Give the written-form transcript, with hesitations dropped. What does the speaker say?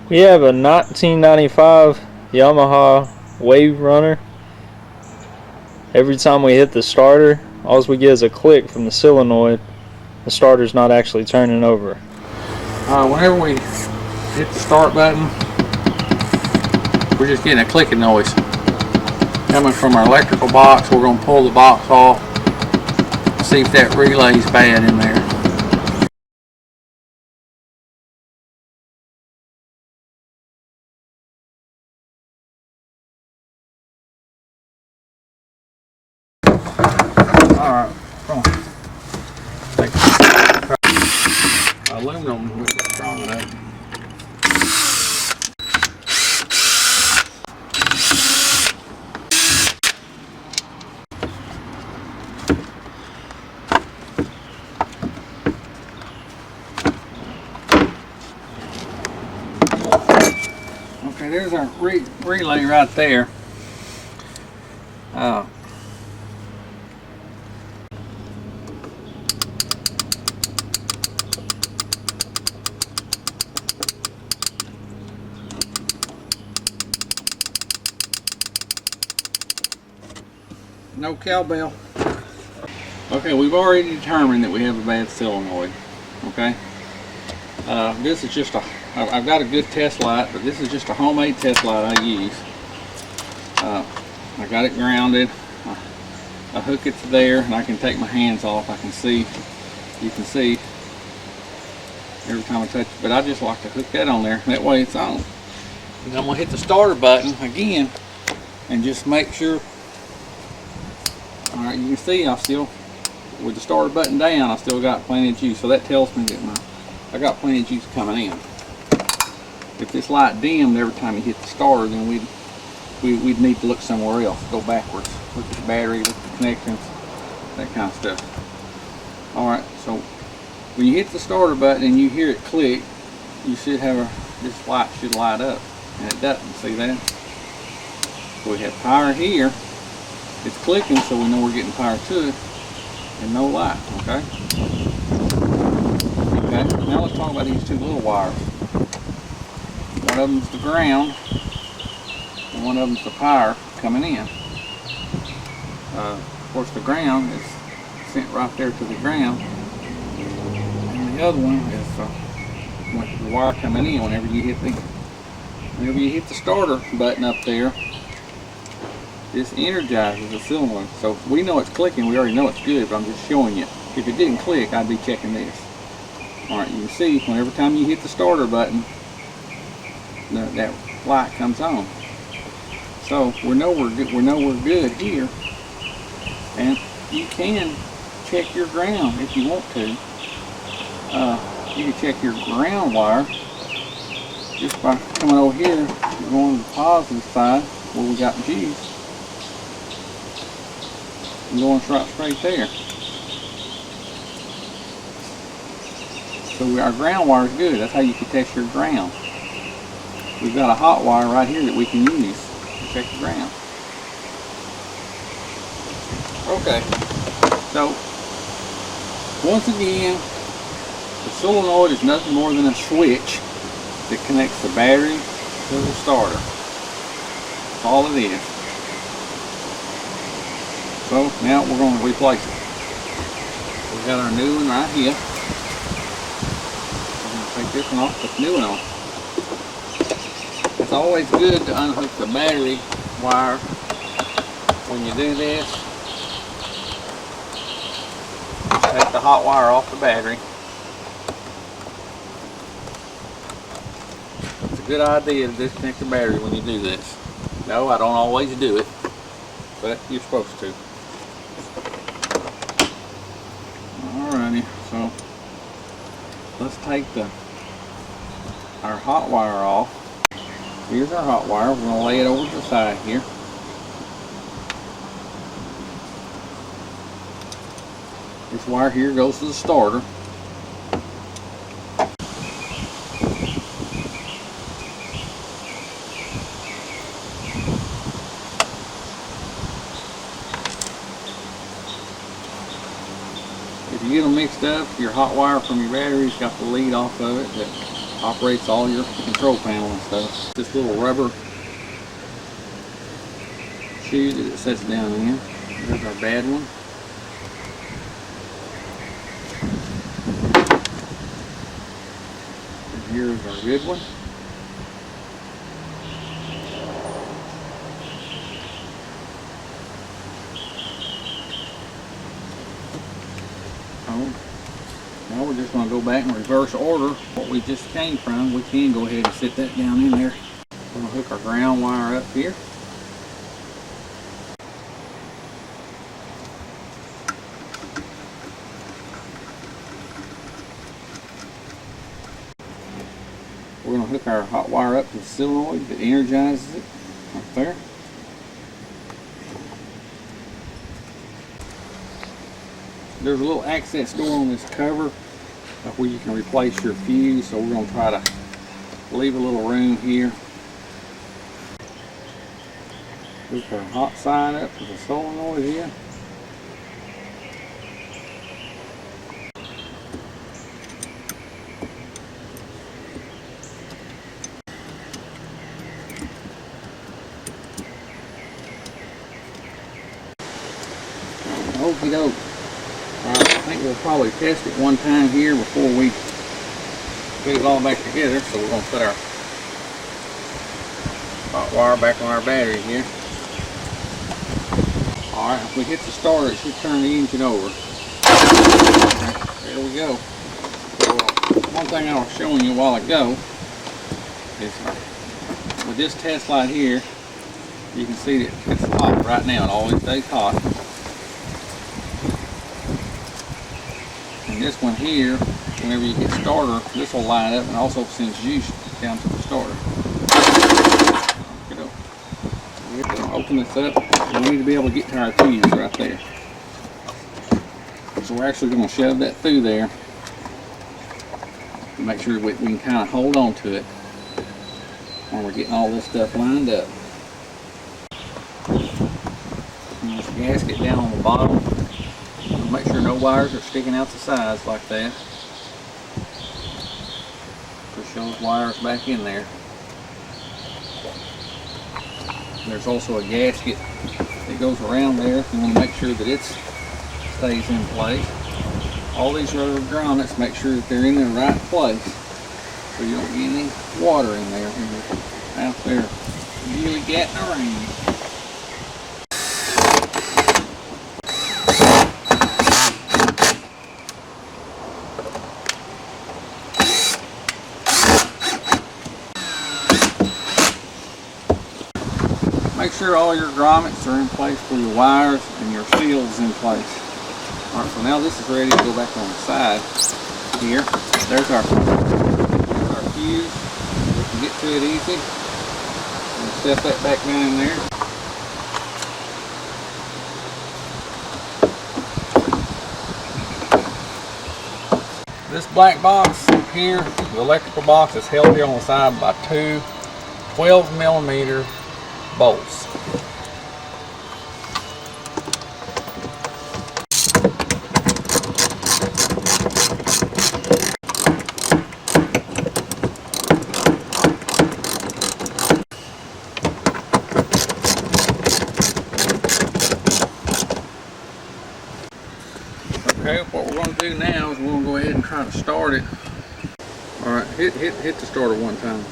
We have a 1995 Yamaha Waverunner. Every time we hit the starter, all we get is a click from the solenoid. The starter's not actually turning over. Whenever we hit the start button, we're just getting a clicking noise coming from our electrical box. We're going to pull the box off, see if that relay's bad in there. Alright, come on. Take aluminum with it strong enough. Okay, there's our relay right there. No cowbell. Okay, we've already determined that we have a bad solenoid. Okay, this is just I've got a good test light, but this is just a homemade test light I use. I got it grounded. I hook it to there, and I can take my hands off. I can see, you can see every time I touch it, but I just like to hook that on there. That way it's on. And I'm gonna hit the starter button again and just make sure. Alright, you can see I still, with the starter button down, I still got plenty of juice. So that tells me that I got plenty of juice coming in. If this light dimmed every time you hit the starter, then we'd need to look somewhere else, go backwards, look at the battery, look at the connections, that kind of stuff. Alright, so when you hit the starter button and you hear it click, you should have this light should light up, and it doesn't. See that? So we have power here. It's clicking, so we know we're getting power to it, and no light. Okay. Okay. Now let's talk about these two little wires. One of them's the ground, and one of them's the power coming in. Of course, the ground is sent right there to the ground, and the other one is the wire coming in. Whenever you hit the starter button up there, this energizes the solenoid. So we know it's clicking. We already know it's good, but I'm just showing you. If it didn't click, I'd be checking this. All right, you can see whenever time you hit the starter button, that light comes on. So we know we're good here, and you can check your ground if you want to. You can check your ground wire just by coming over here, going to the positive side where we got juice, and going right straight there. So our ground wire is good. That's how you can test your ground. We've got a hot wire right here that we can use to check the ground. Okay, so once again, the solenoid is nothing more than a switch that connects the battery to the starter. That's all it is. So now we're going to replace it. We've got our new one right here. We're going to take this one off, put the new one on. It's always good to unhook the battery wire when you do this. Take the hot wire off the battery. It's a good idea to disconnect the battery when you do this. No, I don't always do it, but you're supposed to. Alrighty, so let's take our hot wire off. Here's our hot wire. We're going to lay it over to the side here. This wire here goes to the starter. If you get them mixed up, your hot wire from your battery's got the lead off of it that operates all your control panel and stuff. This little rubber shoe that it sets down in. There's our bad one. And here's our good one. Now we're just going to go back and reverse order what we just came from. We can go ahead and sit that down in there. We're going to hook our ground wire up here. We're going to hook our hot wire up to the solenoid that energizes it right there. There's a little access door on this cover where you can replace your fuse, so we're going to try to leave a little room here. Hook our hot side up to the solenoid here. Okie doke. I think we'll probably test it one time here before we put it all back together. So we're going to put our hot wire back on our battery here. Alright, if we hit the starter, it should turn the engine over. There we go. So, one thing I was showing you a while ago is with this test light here, you can see that it's hot right now. It always stays hot. And this one here, whenever you get starter, this will light up and also sends juice down to the starter. We have to open this up. We need to be able to get to our fuse right there. So we're actually going to shove that through there to make sure we can kind of hold on to it when we're getting all this stuff lined up. And this gasket down on the bottom. Make sure no wires are sticking out the sides like that. Push those wires back in there. There's also a gasket that goes around there. You want to make sure that it stays in place. All these rubber grommets, make sure that they're in the right place so you don't get any water in there when you're out there really getting around. Make sure all your grommets are in place for your wires and your seals in place. Alright, so now this is ready to go back on the side here. There's our fuse. We can get to it easy. And set that back down in there. This black box here, the electrical box, is held here on the side by two 12mm bolts. Okay, what we're going to do now is we're going to go ahead and try to start it. Alright, hit the starter one time.